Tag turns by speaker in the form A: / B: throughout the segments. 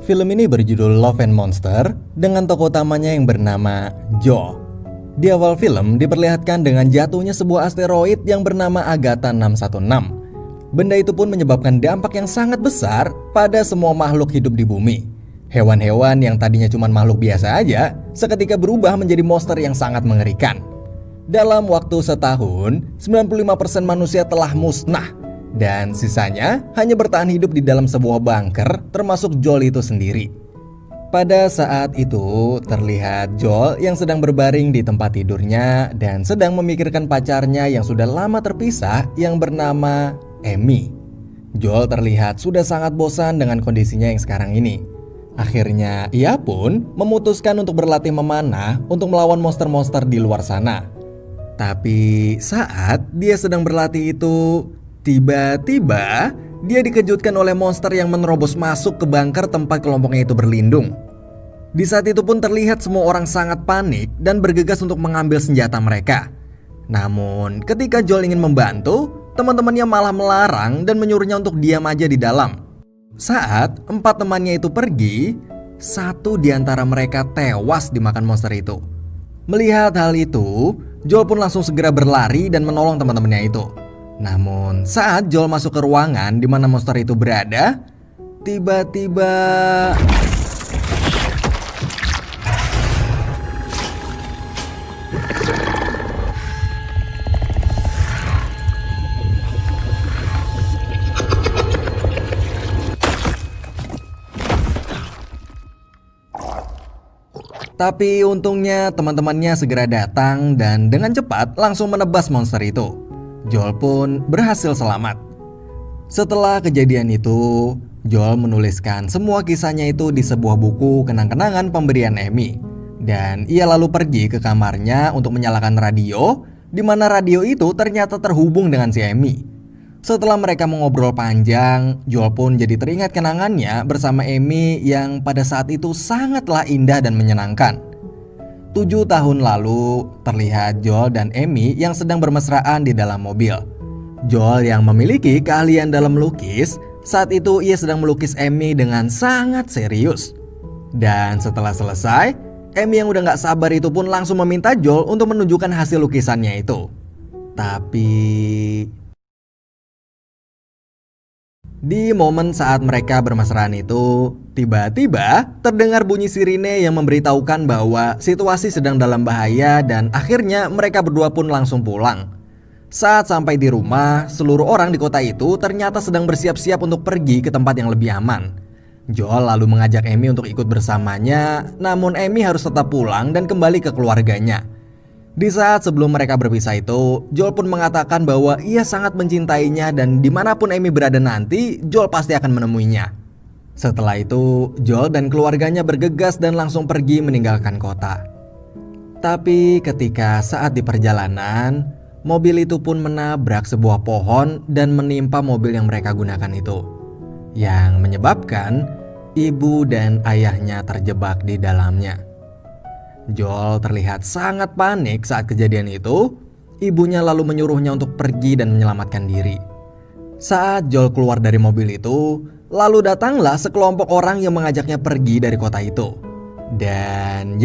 A: Film ini berjudul Love and Monster dengan tokoh utamanya yang bernama Joel. Di awal film diperlihatkan dengan jatuhnya sebuah asteroid yang bernama Agatha 616. Benda itu pun menyebabkan dampak yang sangat besar pada semua makhluk hidup di bumi. Hewan-hewan yang tadinya cuma makhluk biasa aja, seketika berubah menjadi monster yang sangat mengerikan. Dalam waktu setahun, 95% manusia telah musnah. Dan sisanya hanya bertahan hidup di dalam sebuah bunker, termasuk Joel itu sendiri. Pada saat itu terlihat Joel yang sedang berbaring di tempat tidurnya dan sedang memikirkan pacarnya yang sudah lama terpisah yang bernama Amy. Joel terlihat sudah sangat bosan dengan kondisinya yang sekarang ini. Akhirnya ia pun memutuskan untuk berlatih memanah untuk melawan monster-monster di luar sana. Tapi saat dia sedang berlatih itu, tiba-tiba dia dikejutkan oleh monster yang menerobos masuk ke bunker tempat kelompoknya itu berlindung. Di saat itu pun terlihat semua orang sangat panik dan bergegas untuk mengambil senjata mereka. Namun ketika Joel ingin membantu, teman-temannya malah melarang dan menyuruhnya untuk diam aja di dalam. Saat 4 temannya itu pergi, 1 di antara mereka tewas dimakan monster itu. Melihat hal itu, Joel pun langsung segera berlari dan menolong teman-temannya itu. Namun saat Joel masuk ke ruangan di mana monster itu berada, tiba-tiba tapi untungnya teman-temannya segera datang dan dengan cepat langsung menebas monster itu. Joel pun berhasil selamat. Setelah kejadian itu, Joel menuliskan semua kisahnya itu di sebuah buku kenang-kenangan pemberian Amy. Dan ia lalu pergi ke kamarnya untuk menyalakan radio, di mana radio itu ternyata terhubung dengan si Amy. Setelah mereka mengobrol panjang, Joel pun jadi teringat kenangannya bersama Amy yang pada saat itu sangatlah indah dan menyenangkan. 7 tahun lalu, terlihat Joel dan Amy yang sedang bermesraan di dalam mobil. Joel yang memiliki keahlian dalam melukis, saat itu ia sedang melukis Amy dengan sangat serius. Dan setelah selesai, Amy yang udah gak sabar itu pun langsung meminta Joel untuk menunjukkan hasil lukisannya itu. Tapi di momen saat mereka bermesraan itu, tiba-tiba terdengar bunyi sirine yang memberitahukan bahwa situasi sedang dalam bahaya dan akhirnya mereka berdua pun langsung pulang. Saat sampai di rumah, seluruh orang di kota itu ternyata sedang bersiap-siap untuk pergi ke tempat yang lebih aman. Joel lalu mengajak Amy untuk ikut bersamanya, namun Amy harus tetap pulang dan kembali ke keluarganya. Di saat sebelum mereka berpisah itu, Joel pun mengatakan bahwa ia sangat mencintainya dan dimanapun Amy berada nanti, Joel pasti akan menemuinya. Setelah itu, Joel dan keluarganya bergegas dan langsung pergi meninggalkan kota. Tapi ketika saat di perjalanan, mobil itu pun menabrak sebuah pohon dan menimpa mobil yang mereka gunakan itu, yang menyebabkan ibu dan ayahnya terjebak di dalamnya. Joel terlihat sangat panik saat kejadian itu. Ibunya lalu menyuruhnya untuk pergi dan menyelamatkan diri. Saat Joel keluar dari mobil itu, lalu datanglah sekelompok orang yang mengajaknya pergi dari kota itu. Dan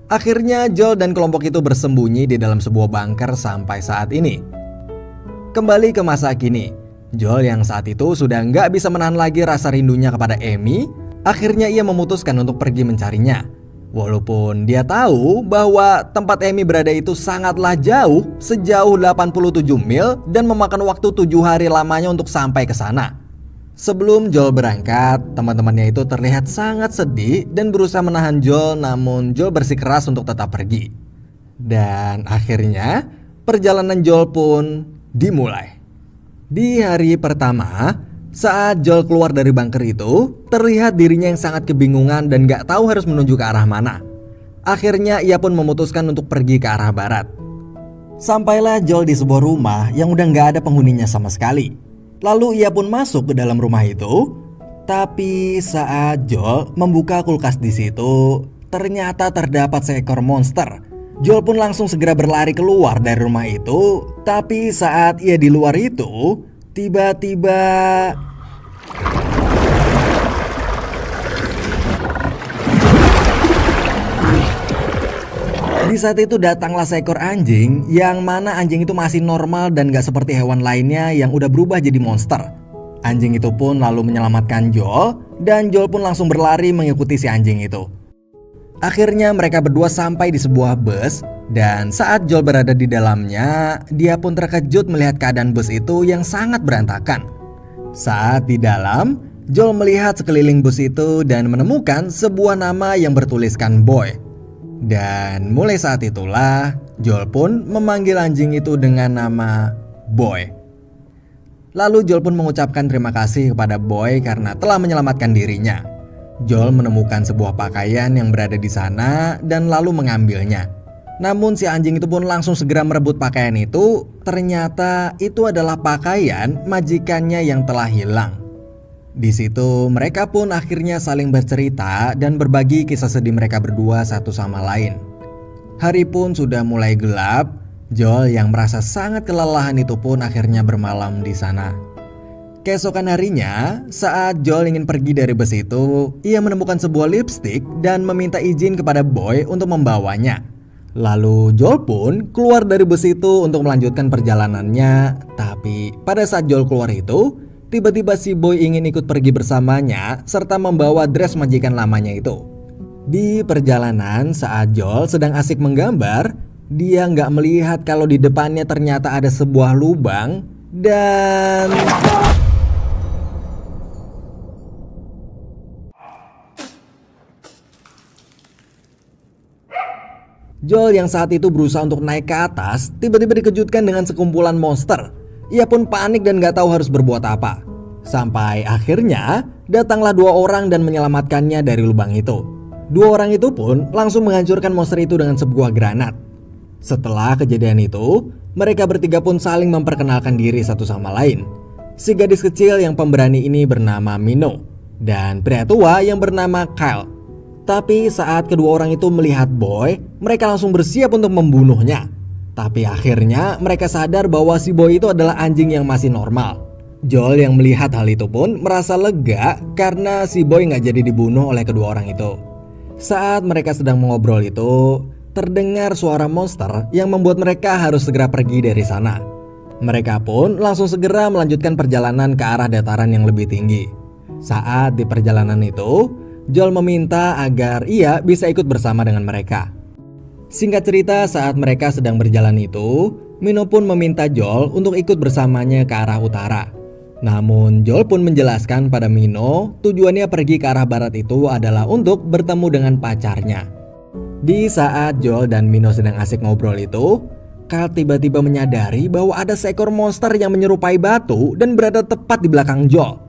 A: akhirnya Joel dan kelompok itu bersembunyi di dalam sebuah bunker sampai saat ini. Kembali ke masa kini, Joel yang saat itu sudah nggak bisa menahan lagi rasa rindunya kepada Amy. Akhirnya ia memutuskan untuk pergi mencarinya. Walaupun dia tahu bahwa tempat Amy berada itu sangatlah jauh, sejauh 87 mil dan memakan waktu 7 hari lamanya untuk sampai ke sana. Sebelum Joel berangkat, teman-temannya itu terlihat sangat sedih dan berusaha menahan Joel, namun Joel bersikeras untuk tetap pergi. Dan akhirnya perjalanan Joel pun dimulai. Di hari pertama, saat Joel keluar dari bunker itu, terlihat dirinya yang sangat kebingungan dan gak tahu harus menuju ke arah mana. Akhirnya ia pun memutuskan untuk pergi ke arah barat. Sampailah Joel di sebuah rumah yang udah gak ada penghuninya sama sekali. Lalu ia pun masuk ke dalam rumah itu. Tapi saat Joel membuka kulkas di situ, ternyata terdapat seekor monster. Joel pun langsung segera berlari keluar dari rumah itu. Tapi saat ia di luar itu, tiba-tiba Di saat itu datanglah seekor anjing, yang mana anjing itu masih normal dan gak seperti hewan lainnya yang udah berubah jadi monster. Anjing itu pun lalu menyelamatkan Joel, dan Joel pun langsung berlari mengikuti si anjing itu. Akhirnya mereka berdua sampai di sebuah bus, dan saat Joel berada di dalamnya, dia pun terkejut melihat keadaan bus itu yang sangat berantakan. Saat di dalam, Joel melihat sekeliling bus itu dan menemukan sebuah nama yang bertuliskan Boy. Dan mulai saat itulah Joel pun memanggil anjing itu dengan nama Boy. Lalu Joel pun mengucapkan terima kasih kepada Boy karena telah menyelamatkan dirinya. Joel menemukan sebuah pakaian yang berada di sana dan lalu mengambilnya. Namun si anjing itu pun langsung segera merebut pakaian itu. Ternyata itu adalah pakaian majikannya yang telah hilang. Di situ mereka pun akhirnya saling bercerita dan berbagi kisah sedih mereka berdua satu sama lain. Hari pun sudah mulai gelap. Joel yang merasa sangat kelelahan itu pun akhirnya bermalam di sana. Keesokan harinya, saat Joel ingin pergi dari bus itu, ia menemukan sebuah lipstik dan meminta izin kepada Boy untuk membawanya. Lalu Joel pun keluar dari bus itu untuk melanjutkan perjalanannya. Tapi pada saat Joel keluar itu, tiba-tiba si Boy ingin ikut pergi bersamanya serta membawa dress majikan lamanya itu. Di perjalanan saat Joel sedang asik menggambar, dia nggak melihat kalau di depannya ternyata ada sebuah lubang dan... Joel yang saat itu berusaha untuk naik ke atas, tiba-tiba dikejutkan dengan sekumpulan monster. Ia pun panik dan gak tahu harus berbuat apa. Sampai akhirnya datanglah dua orang dan menyelamatkannya dari lubang itu. Dua orang itu pun langsung menghancurkan monster itu dengan sebuah granat. Setelah kejadian itu, mereka bertiga pun saling memperkenalkan diri satu sama lain. Si gadis kecil yang pemberani ini bernama Mino, dan pria tua yang bernama Kyle. Tapi saat kedua orang itu melihat Boy, mereka langsung bersiap untuk membunuhnya. Tapi akhirnya mereka sadar bahwa si Boy itu adalah anjing yang masih normal. Joel yang melihat hal itu pun merasa lega karena si Boy gak jadi dibunuh oleh kedua orang itu. Saat mereka sedang mengobrol itu, terdengar suara monster yang membuat mereka harus segera pergi dari sana. Mereka pun langsung segera melanjutkan perjalanan ke arah dataran yang lebih tinggi. Saat di perjalanan itu, Joel meminta agar ia bisa ikut bersama dengan mereka. Singkat cerita, saat mereka sedang berjalan itu, Mino pun meminta Joel untuk ikut bersamanya ke arah utara. Namun Joel pun menjelaskan pada Mino tujuannya pergi ke arah barat itu adalah untuk bertemu dengan pacarnya. Di saat Joel dan Mino sedang asik ngobrol itu, Kyle tiba-tiba menyadari bahwa ada seekor monster yang menyerupai batu dan berada tepat di belakang Joel.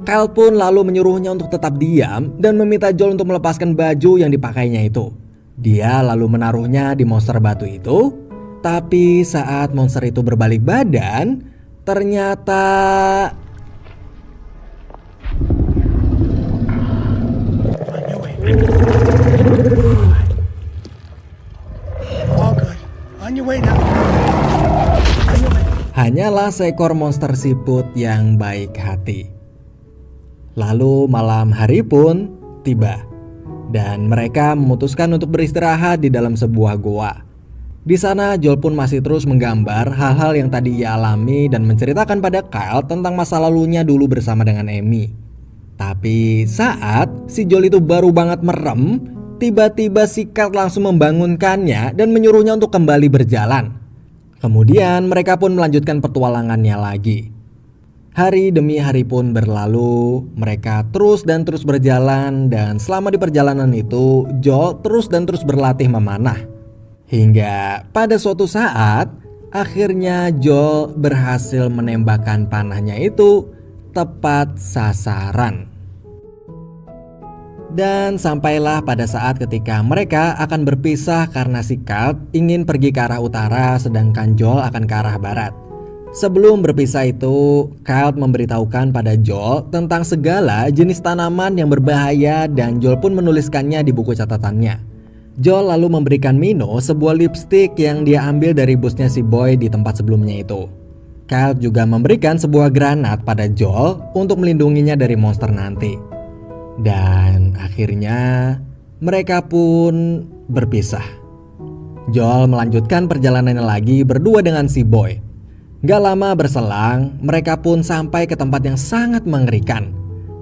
A: Kyle pun lalu menyuruhnya untuk tetap diam dan meminta Joel untuk melepaskan baju yang dipakainya itu. Dia lalu menaruhnya di monster batu itu. Tapi saat monster itu berbalik badan, ternyata... hanyalah seekor monster siput yang baik hati. Lalu malam hari pun tiba dan mereka memutuskan untuk beristirahat di dalam sebuah goa. Di sana Joel pun masih terus menggambar hal-hal yang tadi ia alami dan menceritakan pada Kyle tentang masa lalunya dulu bersama dengan Amy. Tapi saat si Joel itu baru banget merem, tiba-tiba si Kyle langsung membangunkannya dan menyuruhnya untuk kembali berjalan. Kemudian mereka pun melanjutkan petualangannya lagi. Hari demi hari pun berlalu, mereka terus dan terus berjalan dan selama di perjalanan itu Joel terus dan terus berlatih memanah. Hingga pada suatu saat, akhirnya Joel berhasil menembakkan panahnya itu tepat sasaran. Dan sampailah pada saat ketika mereka akan berpisah karena si Kyle ingin pergi ke arah utara sedangkan Joel akan ke arah barat. Sebelum berpisah itu, Kyle memberitahukan pada Joel tentang segala jenis tanaman yang berbahaya dan Joel pun menuliskannya di buku catatannya. Joel lalu memberikan Mino sebuah lipstik yang dia ambil dari busnya si Boy di tempat sebelumnya itu. Kyle juga memberikan sebuah granat pada Joel untuk melindunginya dari monster nanti. Dan akhirnya mereka pun berpisah. Joel melanjutkan perjalanannya lagi berdua dengan si Boy. Gak lama berselang, mereka pun sampai ke tempat yang sangat mengerikan,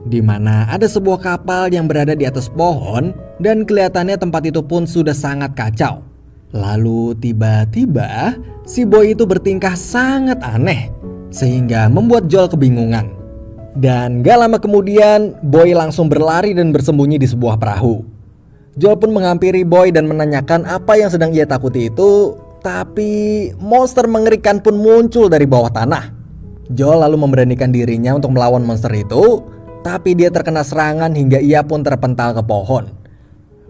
A: di mana ada sebuah kapal yang berada di atas pohon dan kelihatannya tempat itu pun sudah sangat kacau. Lalu tiba-tiba si Boy itu bertingkah sangat aneh sehingga membuat Joel kebingungan. Dan gak lama kemudian Boy langsung berlari dan bersembunyi di sebuah perahu. Joel pun menghampiri Boy dan menanyakan apa yang sedang ia takuti itu, tapi monster mengerikan pun muncul dari bawah tanah. Joel lalu memberanikan dirinya untuk melawan monster itu, tapi dia terkena serangan hingga ia pun terpental ke pohon.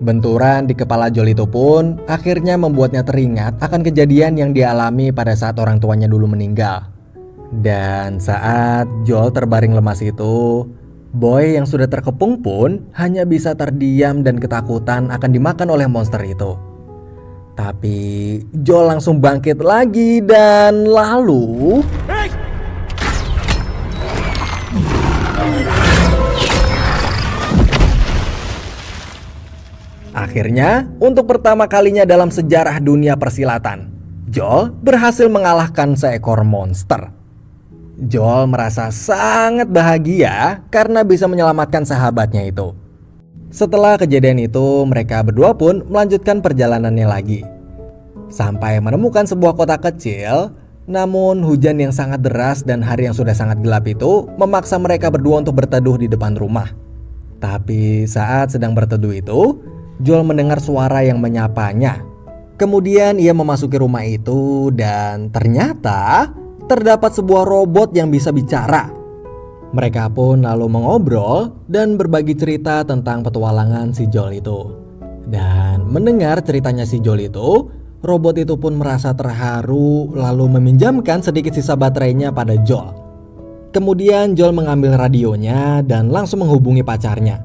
A: Benturan di kepala Joel itu pun akhirnya membuatnya teringat akan kejadian yang dialami pada saat orang tuanya dulu meninggal. Dan saat Joel terbaring lemas itu, Boy yang sudah terkepung pun hanya bisa terdiam dan ketakutan akan dimakan oleh monster itu. Tapi Joel langsung bangkit lagi dan lalu akhirnya, untuk pertama kalinya dalam sejarah dunia persilatan, Joel berhasil mengalahkan seekor monster. Joel merasa sangat bahagia karena bisa menyelamatkan sahabatnya itu. Setelah kejadian itu, mereka berdua pun melanjutkan perjalanannya lagi. Sampai menemukan sebuah kota kecil, namun hujan yang sangat deras dan hari yang sudah sangat gelap itu memaksa mereka berdua untuk berteduh di depan rumah. Tapi saat sedang berteduh itu, Joel mendengar suara yang menyapanya. Kemudian ia memasuki rumah itu dan ternyata terdapat sebuah robot yang bisa bicara. Mereka pun lalu mengobrol dan berbagi cerita tentang petualangan si Joel itu. Dan mendengar ceritanya si Joel itu, robot itu pun merasa terharu lalu meminjamkan sedikit sisa baterainya pada Joel. Kemudian Joel mengambil radionya dan langsung menghubungi pacarnya.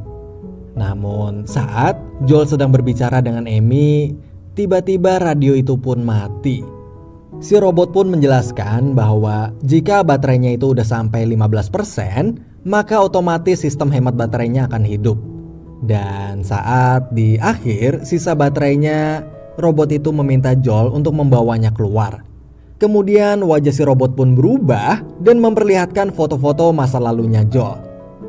A: Namun saat Joel sedang berbicara dengan Amy, tiba-tiba radio itu pun mati. Si robot pun menjelaskan bahwa jika baterainya itu udah sampai 15%, maka otomatis sistem hemat baterainya akan hidup. Dan saat di akhir sisa baterainya, robot itu meminta Joel untuk membawanya keluar. Kemudian wajah si robot pun berubah dan memperlihatkan foto-foto masa lalunya Joel.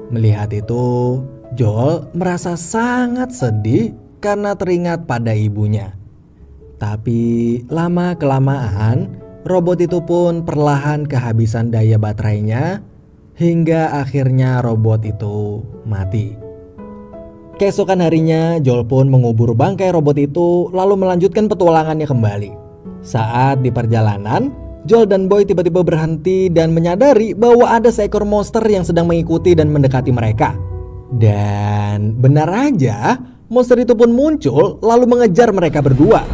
A: Melihat itu, Joel merasa sangat sedih karena teringat pada ibunya. Tapi lama-kelamaan robot itu pun perlahan kehabisan daya baterainya hingga akhirnya robot itu mati. Keesokan harinya Joel pun mengubur bangkai robot itu lalu melanjutkan petualangannya kembali. Saat di perjalanan, Joel dan Boy tiba-tiba berhenti dan menyadari bahwa ada seekor monster yang sedang mengikuti dan mendekati mereka. Dan benar aja, monster itu pun muncul lalu mengejar mereka berdua.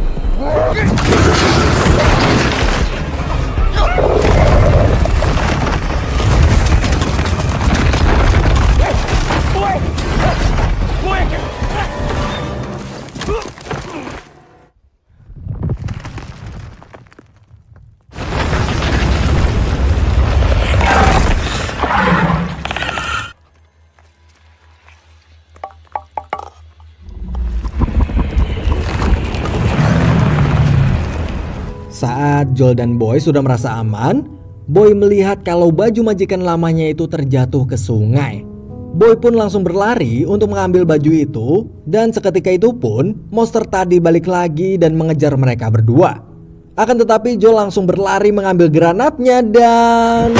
A: Saat Joel dan Boy sudah merasa aman, Boy melihat kalau baju majikan lamanya itu terjatuh ke sungai. Boy pun langsung berlari untuk mengambil baju itu, dan seketika itu pun monster tadi balik lagi dan mengejar mereka berdua. Akan tetapi Joel langsung berlari mengambil granatnya dan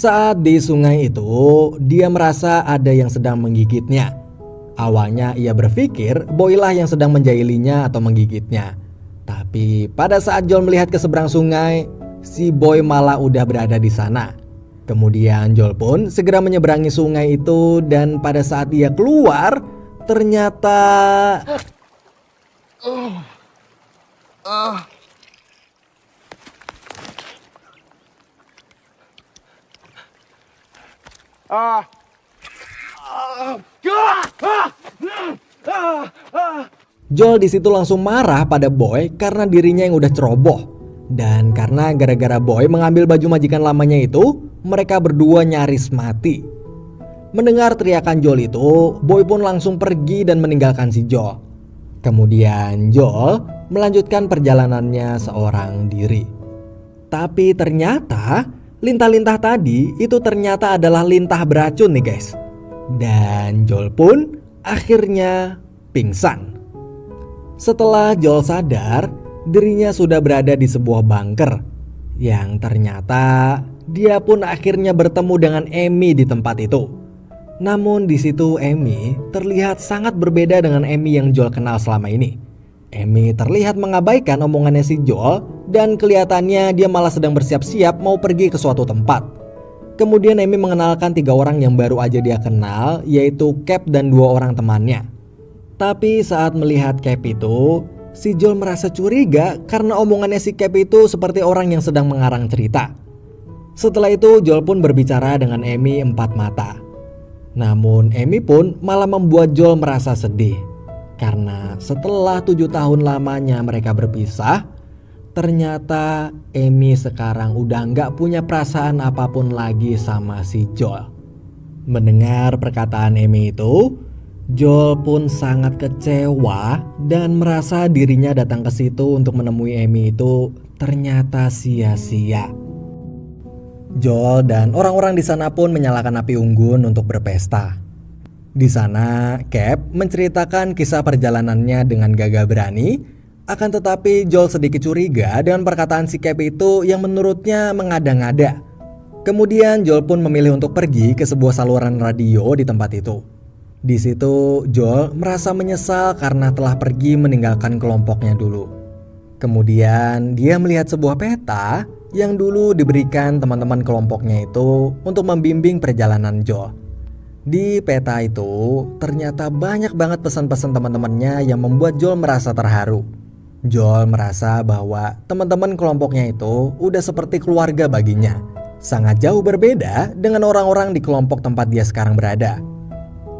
A: saat di sungai itu, dia merasa ada yang sedang menggigitnya. Awalnya ia berpikir Boy lah yang sedang menjailinya atau menggigitnya. Tapi pada saat Joel melihat ke seberang sungai, si Boy malah udah berada di sana. Kemudian Joel pun segera menyeberangi sungai itu dan pada saat ia keluar, ternyata Joel di situ langsung marah pada Boy karena dirinya yang udah ceroboh. Dan karena gara-gara Boy mengambil baju majikan lamanya itu, mereka berdua nyaris mati. Mendengar teriakan Joel itu, Boy pun langsung pergi dan meninggalkan si Joel. Kemudian Joel melanjutkan perjalanannya seorang diri. Tapi ternyata lintah-lintah tadi itu ternyata adalah lintah beracun nih guys. Dan Joel pun akhirnya pingsan. Setelah Joel sadar, dirinya sudah berada di sebuah bunker yang ternyata dia pun akhirnya bertemu dengan Amy di tempat itu. Namun di situ Amy terlihat sangat berbeda dengan Amy yang Joel kenal selama ini. Amy terlihat mengabaikan omongannya si Joel dan kelihatannya dia malah sedang bersiap-siap mau pergi ke suatu tempat. Kemudian Amy mengenalkan 3 orang yang baru aja dia kenal, yaitu Cap dan 2 orang temannya. Tapi saat melihat Cap itu, si Joel merasa curiga karena omongannya si Cap itu seperti orang yang sedang mengarang cerita. Setelah itu Joel pun berbicara dengan Amy 4 mata. Namun Amy pun malah membuat Joel merasa sedih. Karena setelah 7 tahun lamanya mereka berpisah, ternyata Amy sekarang udah gak punya perasaan apapun lagi sama si Joel. Mendengar perkataan Amy itu, Joel pun sangat kecewa dan merasa dirinya datang ke situ untuk menemui Amy itu ternyata sia-sia. Joel dan orang-orang di sana pun menyalakan api unggun untuk berpesta. Di sana, Cap menceritakan kisah perjalanannya dengan gagah berani. Akan tetapi Joel sedikit curiga dengan perkataan si Cap itu yang menurutnya mengada-ngada. Kemudian Joel pun memilih untuk pergi ke sebuah saluran radio di tempat itu. Di situ Joel merasa menyesal karena telah pergi meninggalkan kelompoknya dulu. Kemudian dia melihat sebuah peta yang dulu diberikan teman-teman kelompoknya itu untuk membimbing perjalanan Joel. Di peta itu ternyata banyak banget pesan-pesan teman-temannya yang membuat Joel merasa terharu. Joel merasa bahwa teman-teman kelompoknya itu udah seperti keluarga baginya. Sangat jauh berbeda dengan orang-orang di kelompok tempat dia sekarang berada.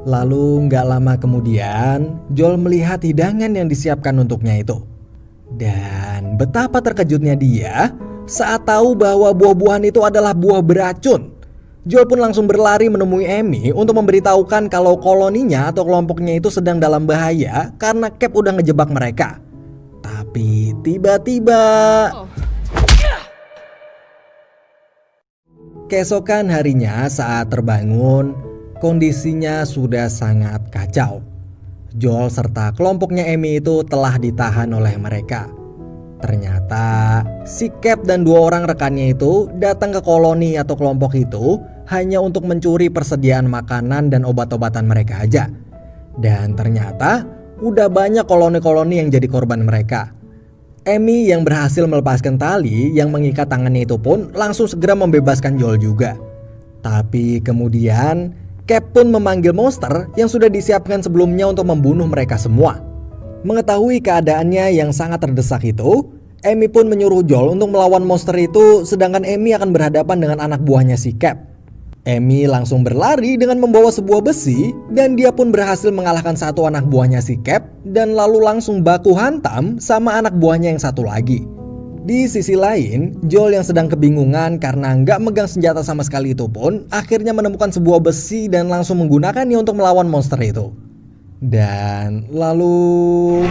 A: Lalu gak lama kemudian Joel melihat hidangan yang disiapkan untuknya itu. Dan betapa terkejutnya dia saat tahu bahwa buah-buahan itu adalah buah beracun. Joel pun langsung berlari menemui Amy untuk memberitahukan kalau koloninya atau kelompoknya itu sedang dalam bahaya karena Cap udah ngejebak mereka. Tapi tiba-tiba keesokan harinya saat terbangun, kondisinya sudah sangat kacau. Joel serta kelompoknya Amy itu telah ditahan oleh mereka. Ternyata si Cap dan 2 orang rekannya itu datang ke koloni atau kelompok itu hanya untuk mencuri persediaan makanan dan obat-obatan mereka aja. Dan ternyata udah banyak koloni-koloni yang jadi korban mereka. Amy yang berhasil melepaskan tali yang mengikat tangannya itu pun langsung segera membebaskan Joel juga. Tapi kemudian Cap pun memanggil monster yang sudah disiapkan sebelumnya untuk membunuh mereka semua. Mengetahui keadaannya yang sangat terdesak itu, Amy pun menyuruh Joel untuk melawan monster itu, sedangkan Amy akan berhadapan dengan anak buahnya si Cap. Amy langsung berlari dengan membawa sebuah besi dan dia pun berhasil mengalahkan satu anak buahnya si Cap dan lalu langsung baku hantam sama anak buahnya yang satu lagi. Di sisi lain, Joel yang sedang kebingungan karena nggak megang senjata sama sekali itu pun akhirnya menemukan sebuah besi dan langsung menggunakannya untuk melawan monster itu. Dan lalu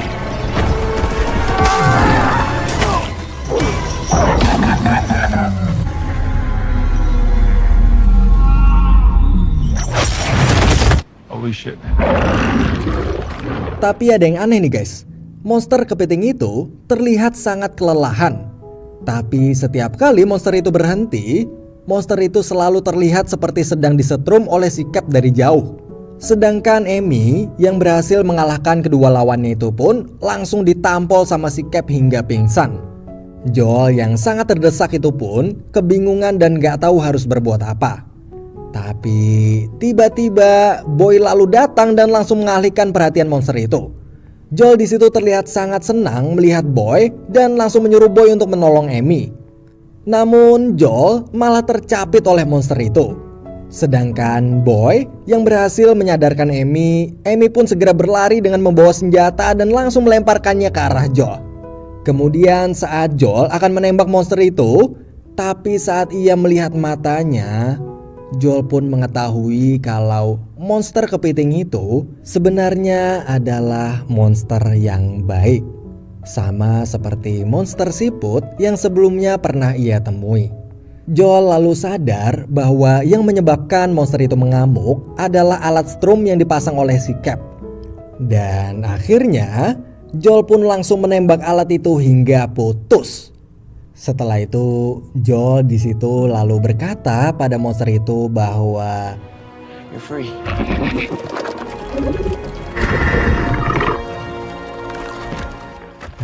B: holy shit.
A: Tapi ada yang aneh nih guys. Monster kepiting itu terlihat sangat kelelahan. Tapi setiap kali monster itu berhenti, monster itu selalu terlihat seperti sedang disetrum oleh si Cap dari jauh. Sedangkan Amy yang berhasil mengalahkan kedua lawannya itu pun langsung ditampol sama si Cap hingga pingsan. Joel yang sangat terdesak itu pun kebingungan dan gak tahu harus berbuat apa. Tapi tiba-tiba Boy lalu datang dan langsung mengalihkan perhatian monster itu. Joel di situ terlihat sangat senang melihat Boy dan langsung menyuruh Boy untuk menolong Amy. Namun Joel malah tercapit oleh monster itu. Sedangkan Boy yang berhasil menyadarkan Amy pun segera berlari dengan membawa senjata dan langsung melemparkannya ke arah Joel. Kemudian saat Joel akan menembak monster itu, tapi saat ia melihat matanya, Joel pun mengetahui kalau monster kepiting itu sebenarnya adalah monster yang baik. Sama seperti monster siput yang sebelumnya pernah ia temui. Joel lalu sadar bahwa yang menyebabkan monster itu mengamuk adalah alat strum yang dipasang oleh si Cap. Dan akhirnya Joel pun langsung menembak alat itu hingga putus. Setelah itu Joel di situ lalu berkata pada monster itu bahwa
C: You're free.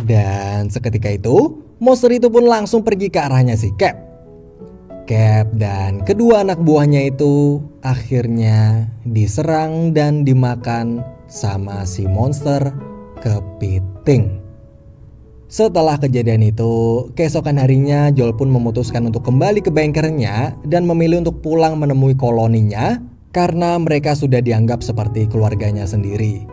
A: Dan seketika itu monster itu pun langsung pergi ke arahnya si Cap. Cap dan kedua anak buahnya itu akhirnya diserang dan dimakan sama si monster kepiting. Setelah kejadian itu, keesokan harinya Joel pun memutuskan untuk kembali ke bengkernya dan memilih untuk pulang menemui koloninya karena mereka sudah dianggap seperti keluarganya sendiri.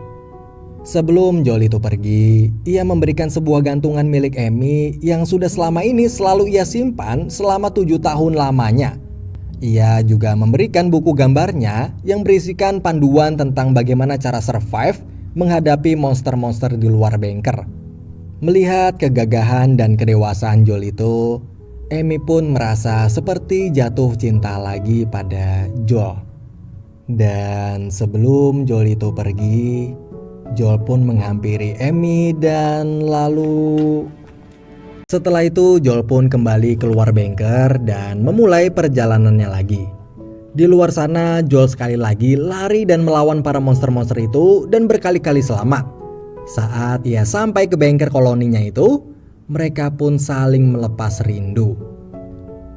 A: Sebelum Joel itu pergi, ia memberikan sebuah gantungan milik Amy yang sudah selama ini selalu ia simpan selama 7 tahun lamanya. Ia juga memberikan buku gambarnya yang berisikan panduan tentang bagaimana cara survive menghadapi monster-monster di luar bengker. Melihat kegagahan dan kedewasaan Joel itu, Amy pun merasa seperti jatuh cinta lagi pada Joel. Dan sebelum Joel itu pergi, Joel pun menghampiri Amy dan lalu setelah itu Joel pun kembali keluar bengker dan memulai perjalanannya lagi. Di luar sana Joel sekali lagi lari dan melawan para monster-monster itu dan berkali-kali selamat. Saat ia sampai ke bengker koloninya itu, mereka pun saling melepas rindu.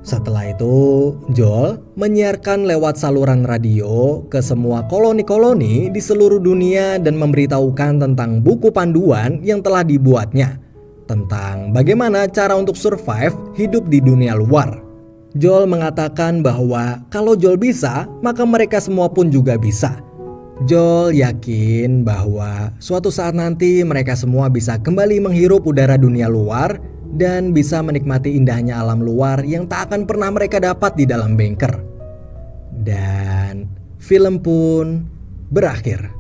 A: Setelah itu, Joel menyiarkan lewat saluran radio ke semua koloni-koloni di seluruh dunia dan memberitahukan tentang buku panduan yang telah dibuatnya tentang bagaimana cara untuk survive hidup di dunia luar. Joel mengatakan bahwa kalau Joel bisa, maka mereka semua pun juga bisa. Joel yakin bahwa suatu saat nanti mereka semua bisa kembali menghirup udara dunia luar dan bisa menikmati indahnya alam luar yang tak akan pernah mereka dapat di dalam bengker. Dan film pun berakhir.